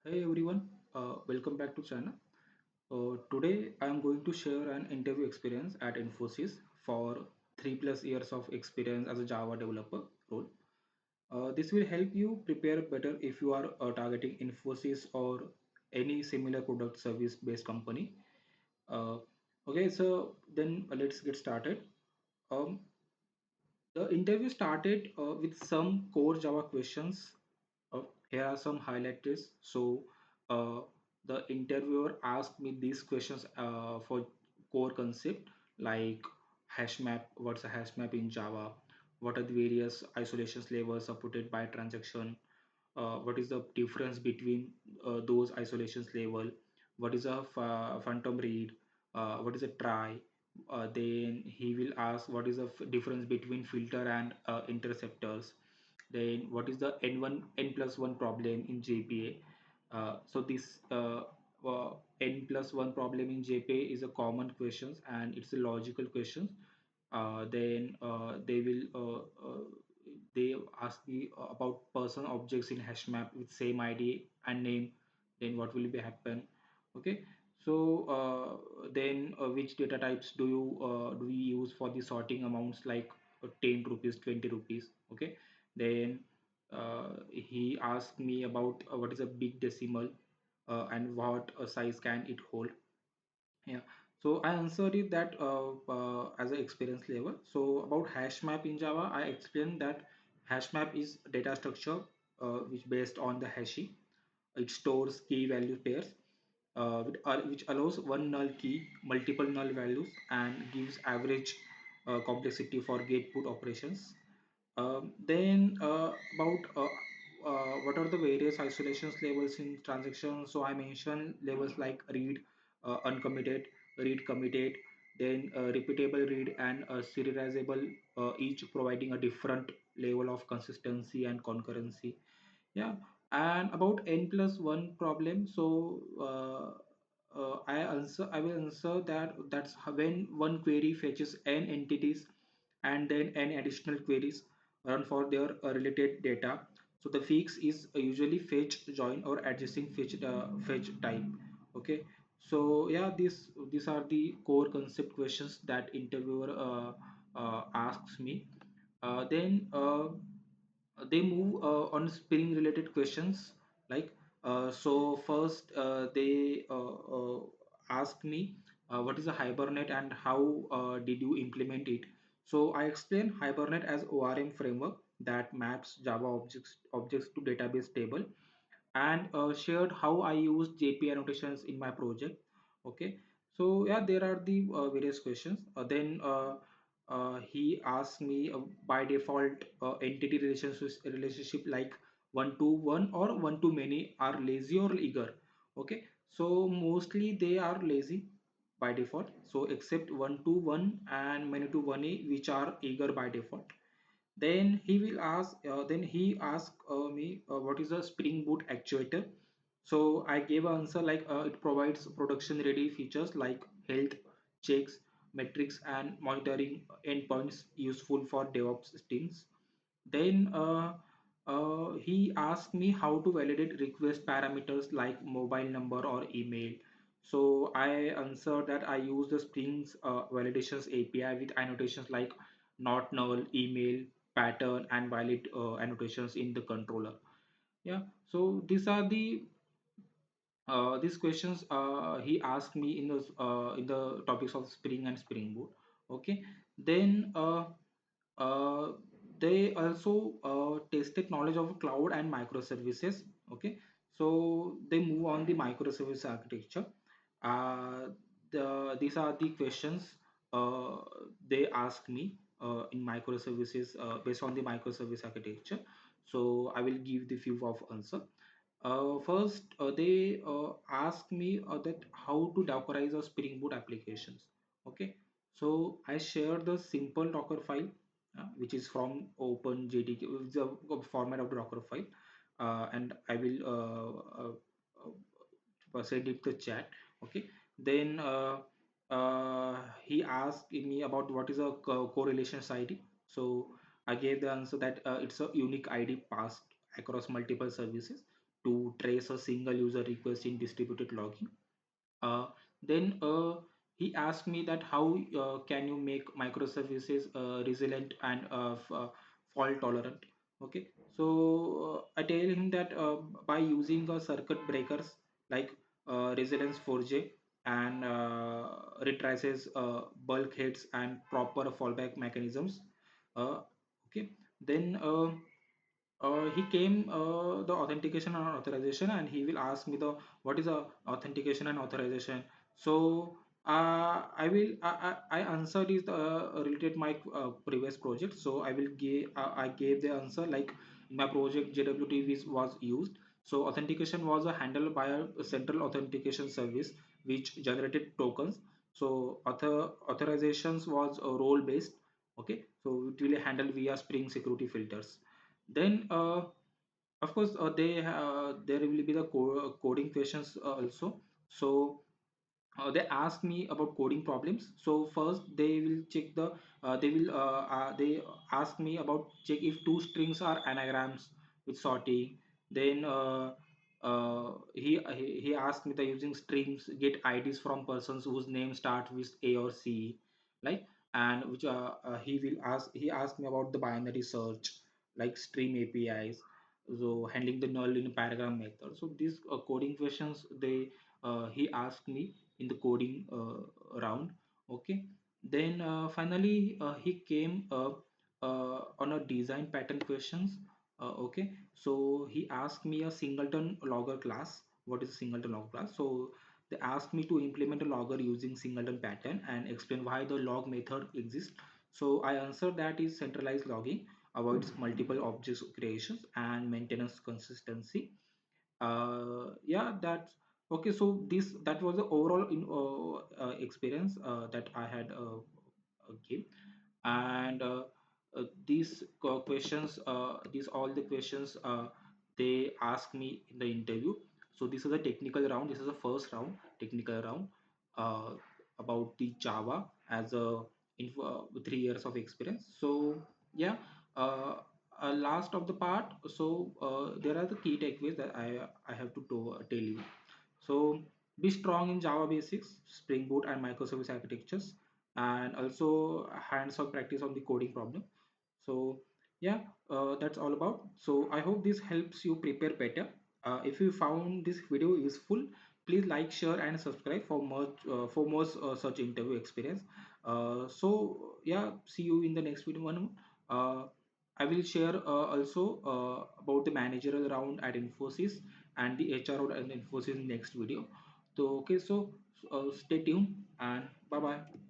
Hey everyone, welcome back to channel. Today I am going to share an interview experience at Infosys for 3+ years of experience as a Java developer role. This will help you prepare better if you are targeting Infosys or any similar product service based company. Uh, okay, so then let's get started. Um, the interview started with some core Java questions. Here are some highlighters. So uh, the interviewer asked me these questions for core concept like hash map. What's a hash map in Java? What are the various isolations levels supported by transaction? What is the difference between those isolations level? What is a phantom read? What is a try? Then he will ask what is the difference between filter and interceptors. Then what is the n1 n plus 1 problem in JPA? So this n plus 1 problem in JPA is a common questions and it's a logical question. Then they ask me about person objects in HashMap with same ID and name. Then what will be happen? Okay. So then which data types do we use for the sorting amounts like 10 rupees, 20 rupees? Okay. Then he asked me about what is a big decimal and what size can it hold. Yeah, so I answered it that as an experience level. So about hash map in Java, I explained that hash map is data structure which based on the hashing. It stores key value pairs, which allows one null key, multiple null values, and gives average complexity for get put operations. Then about what are the various isolations levels in transactions. So I mentioned levels like read, uncommitted, read committed, then repeatable read and serializable, each providing a different level of consistency and concurrency. Yeah, and about n plus 1 problem. So I will answer that when one query fetches n entities and then n additional queries run for their related data. So the fix is usually fetch, join, or adjacent fetch type. Okay. So yeah, these are the core concept questions that interviewer asks me. Then they move on spring related questions like so first they ask me what is a Hibernate and how did you implement it. So I explain Hibernate as ORM framework that maps Java objects to database table, and shared how I use JP annotations in my project. Okay, so yeah, there are the various questions. Then he asked me by default entity relationship like one to one or one to many are lazy or eager. Okay, so mostly they are lazy by default. So except one to one and many to one, which are eager by default. Then he asked me what is a Spring Boot actuator. So I gave an answer like it provides production ready features like health checks, metrics, and monitoring endpoints useful for DevOps teams. Then he asked me how to validate request parameters like mobile number or email. So I answered that I use the Spring's validations API with annotations like not null, email, pattern, and valid annotations in the controller. Yeah. So these questions he asked me in the topics of Spring and Spring Boot. Okay. Then they also tested knowledge of cloud and microservices. Okay, so they move on the microservice architecture. uh, these are the questions uh, they ask me in microservices based on the microservice architecture. So I will give the few of answer. First, they ask me that how to Dockerize a Spring Boot applications. Okay, so I share the simple Docker file, which is from OpenJDK, the format of the Docker file, and I will send it to chat. Okay, then he asked me about what is a correlations ID. So I gave the answer that it's a unique ID passed across multiple services to trace a single user request in distributed logging. Then he asked me that how can you make microservices resilient and fault tolerant. Okay, so I tell him that by using circuit breakers like resilience 4J and retraces bulkheads and proper fallback mechanisms. Uh, okay, then he came the authentication and authorization, and he will ask me the what is a authentication and authorization. So I answered is related my previous project. So I gave the answer like in my project JWT was used. So authentication was handled by a central authentication service which generated tokens. So authorizations was role based. Okay, so it will handle via Spring security filters. Then of course there will be the coding questions also. So they ask me about coding problems. So first they ask me about check if two strings are anagrams with sorting. Then he asked me the using strings get IDs from persons whose name start with A or C, like, and which he asked me about the binary search like stream APIs, so handling the null in paragraph method. So these coding questions they he asked me in the coding round. Okay, then finally he came on a design pattern questions. Okay, so he asked me a singleton logger class. What is a singleton logger class? So they asked me to implement a logger using singleton pattern and explain why the log method exists. So I answered that is centralized logging avoids multiple objects creations and maintenance consistency. Yeah, that's okay. So this that was the overall experience that I had give. And these questions these all the questions they asked me in the interview. So this is a technical round. This is the first round, technical round, uh, about the Java as a with 3 years of experience. So yeah, uh, last of the part. So there are the key takeaways that I have to tell you. So be strong in Java basics, Spring Boot and microservice architectures, and also hands-on practice on the coding problem. So yeah, that's all about. So I hope this helps you prepare better. If you found this video useful, please like, share, and subscribe for more such interview experience. So yeah, see you in the next video. Uh, I will share also about the managerial round at Infosys and the HR round at Infosys in next video. So okay, so stay tuned and bye bye.